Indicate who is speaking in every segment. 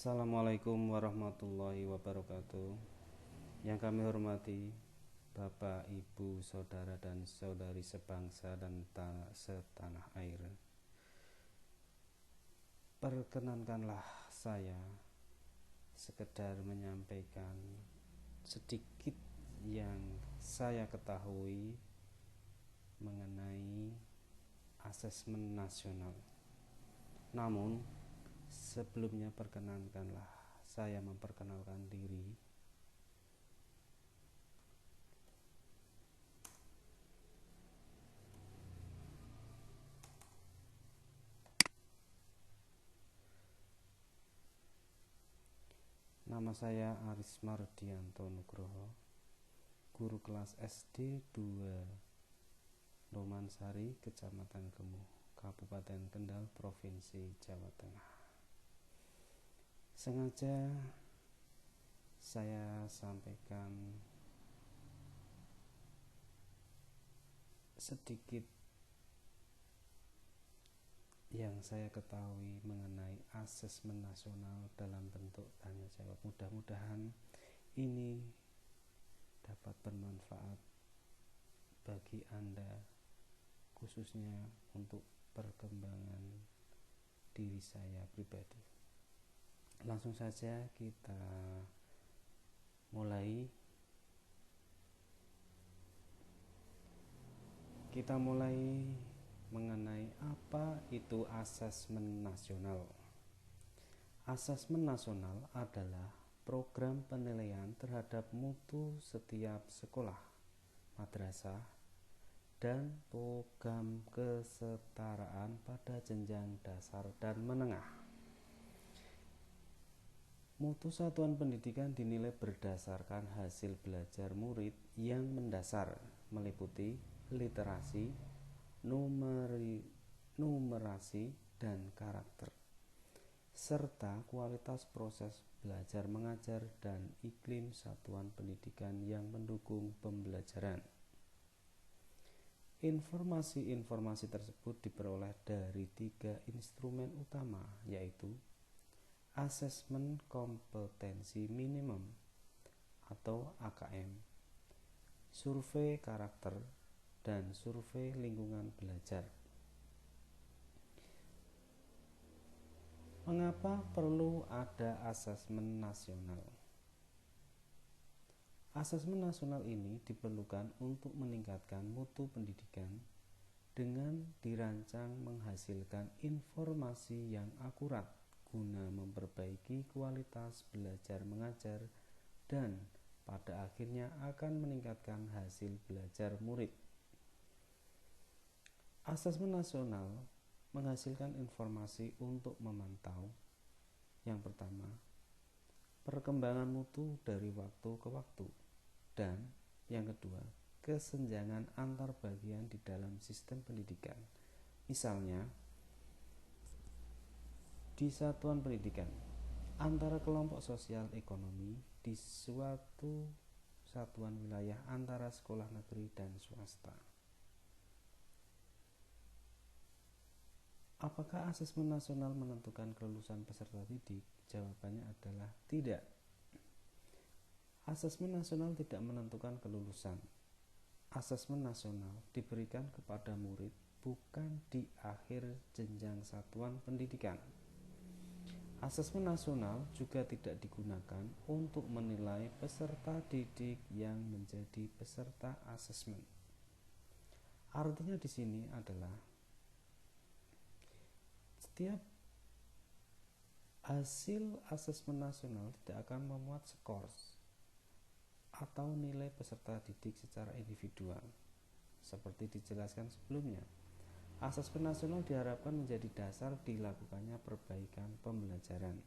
Speaker 1: Assalamualaikum warahmatullahi wabarakatuh. Yang kami hormati Bapak, Ibu, Saudara dan Saudari sebangsa dan setanah air. Perkenankanlah saya sekedar menyampaikan sedikit yang saya ketahui mengenai asesmen nasional. Namun sebelumnya perkenankanlah saya memperkenalkan diri. Nama saya Aris Mardianto Nugroho, guru kelas SD 2 Romansari, Kecamatan Gemuh, Kabupaten Kendal, Provinsi Jawa Tengah. Sengaja saya sampaikan sedikit yang saya ketahui mengenai asesmen nasional dalam bentuk tanya jawab. Mudah-mudahan ini dapat bermanfaat bagi Anda, khususnya untuk perkembangan diri saya pribadi. Langsung saja kita mulai. Mengenai apa itu asesmen nasional. Asesmen nasional adalah program penilaian terhadap mutu setiap sekolah, madrasah, dan program kesetaraan pada jenjang dasar dan menengah. Mutu satuan pendidikan dinilai berdasarkan hasil belajar murid yang mendasar, meliputi literasi, numerasi, dan karakter, serta kualitas proses belajar mengajar dan iklim satuan pendidikan yang mendukung pembelajaran. Informasi-informasi tersebut diperoleh dari 3 instrumen utama, yaitu Asesmen Kompetensi Minimum atau AKM, survei karakter, dan survei lingkungan belajar. Mengapa perlu ada asesmen nasional? Asesmen nasional ini diperlukan untuk meningkatkan mutu pendidikan dengan dirancang menghasilkan informasi yang akurat guna memperbaiki kualitas belajar mengajar dan pada akhirnya akan meningkatkan hasil belajar murid. Asesmen nasional menghasilkan informasi untuk memantau, yang pertama, perkembangan mutu dari waktu ke waktu, dan yang kedua, kesenjangan antar bagian di dalam sistem pendidikan. Misalnya, di satuan pendidikan, antara kelompok sosial ekonomi di suatu satuan wilayah antara sekolah negeri dan swasta. Apakah asesmen nasional menentukan kelulusan peserta didik? Jawabannya adalah tidak. Asesmen nasional tidak menentukan kelulusan. Asesmen nasional diberikan kepada murid bukan di akhir jenjang satuan pendidikan. Asesmen nasional juga tidak digunakan untuk menilai peserta didik yang menjadi peserta asesmen. Artinya di sini adalah setiap hasil asesmen nasional tidak akan memuat skor atau nilai peserta didik secara individual. Seperti dijelaskan sebelumnya, asesmen nasional diharapkan menjadi dasar dilakukannya perbaikan pembelajaran.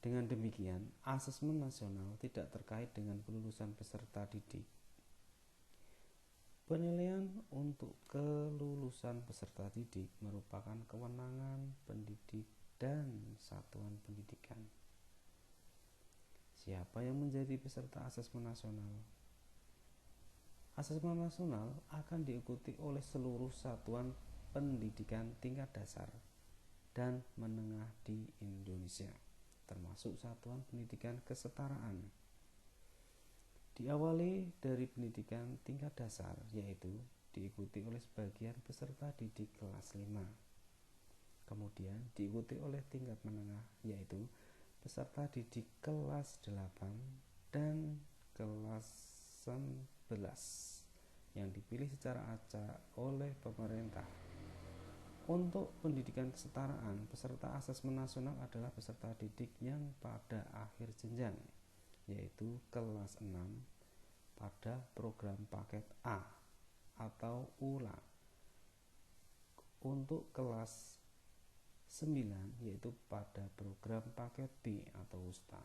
Speaker 1: Dengan demikian, asesmen nasional tidak terkait dengan kelulusan peserta didik. Penilaian untuk kelulusan peserta didik merupakan kewenangan pendidik dan satuan pendidikan. Siapa yang menjadi peserta asesmen nasional? Asesmen nasional akan diikuti oleh seluruh satuan pendidikan tingkat dasar dan menengah di Indonesia. Indonesia, termasuk satuan pendidikan kesetaraan. Diawali dari pendidikan tingkat dasar, yaitu diikuti oleh sebagian peserta didik kelas 5. Kemudian diikuti oleh tingkat menengah, yaitu peserta didik kelas 8 dan kelas 11 yang dipilih secara acak oleh pemerintah. Untuk pendidikan kesetaraan, peserta asesmen nasional adalah peserta didik yang pada akhir jenjang, yaitu kelas 6 pada program paket A atau ULA. Untuk kelas 9 yaitu pada program paket B atau WUSTA,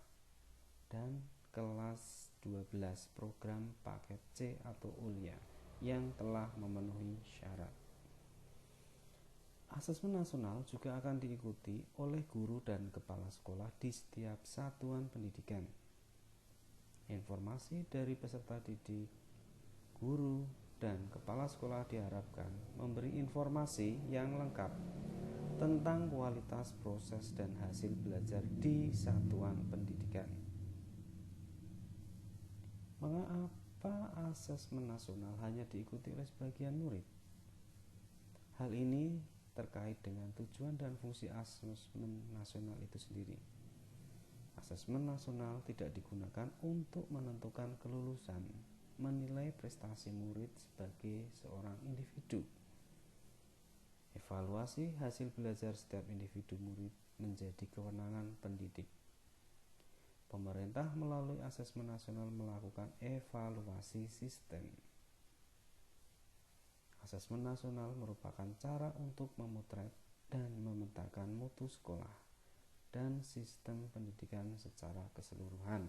Speaker 1: dan kelas 12 program paket C atau ULIA yang telah memenuhi syarat. Asesmen nasional juga akan diikuti oleh guru dan kepala sekolah di setiap satuan pendidikan. Informasi dari peserta didik, guru, dan kepala sekolah diharapkan memberi informasi yang lengkap tentang kualitas proses dan hasil belajar di satuan pendidikan. Mengapa asesmen nasional hanya diikuti oleh sebagian murid? Hal ini terkait dengan tujuan dan fungsi asesmen nasional itu sendiri. Asesmen nasional tidak digunakan untuk menentukan kelulusan, menilai prestasi murid sebagai seorang individu. Evaluasi hasil belajar setiap individu murid menjadi kewenangan pendidik. Pemerintah melalui asesmen nasional melakukan evaluasi sistem. Asesmen nasional merupakan cara untuk memotret dan memetakan mutu sekolah dan sistem pendidikan secara keseluruhan.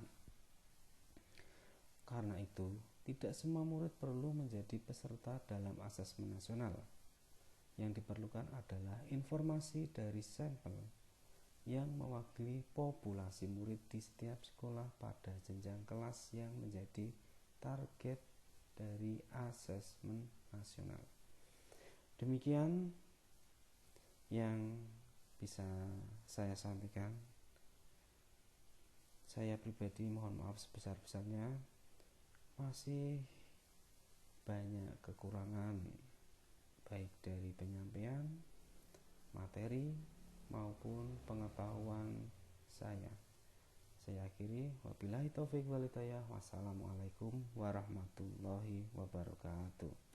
Speaker 1: Karena itu, tidak semua murid perlu menjadi peserta dalam asesmen nasional. Yang diperlukan adalah informasi dari sampel yang mewakili populasi murid di setiap sekolah pada jenjang kelas yang menjadi target dari asesmen nasional. Demikian yang bisa saya sampaikan. Saya pribadi mohon maaf sebesar-besarnya, masih banyak kekurangan baik dari penyampaian materi maupun pengetahuan saya. Saya akhiri, wabillahi taufik wal hidayah. Wassalamualaikum warahmatullahi wabarakatuh.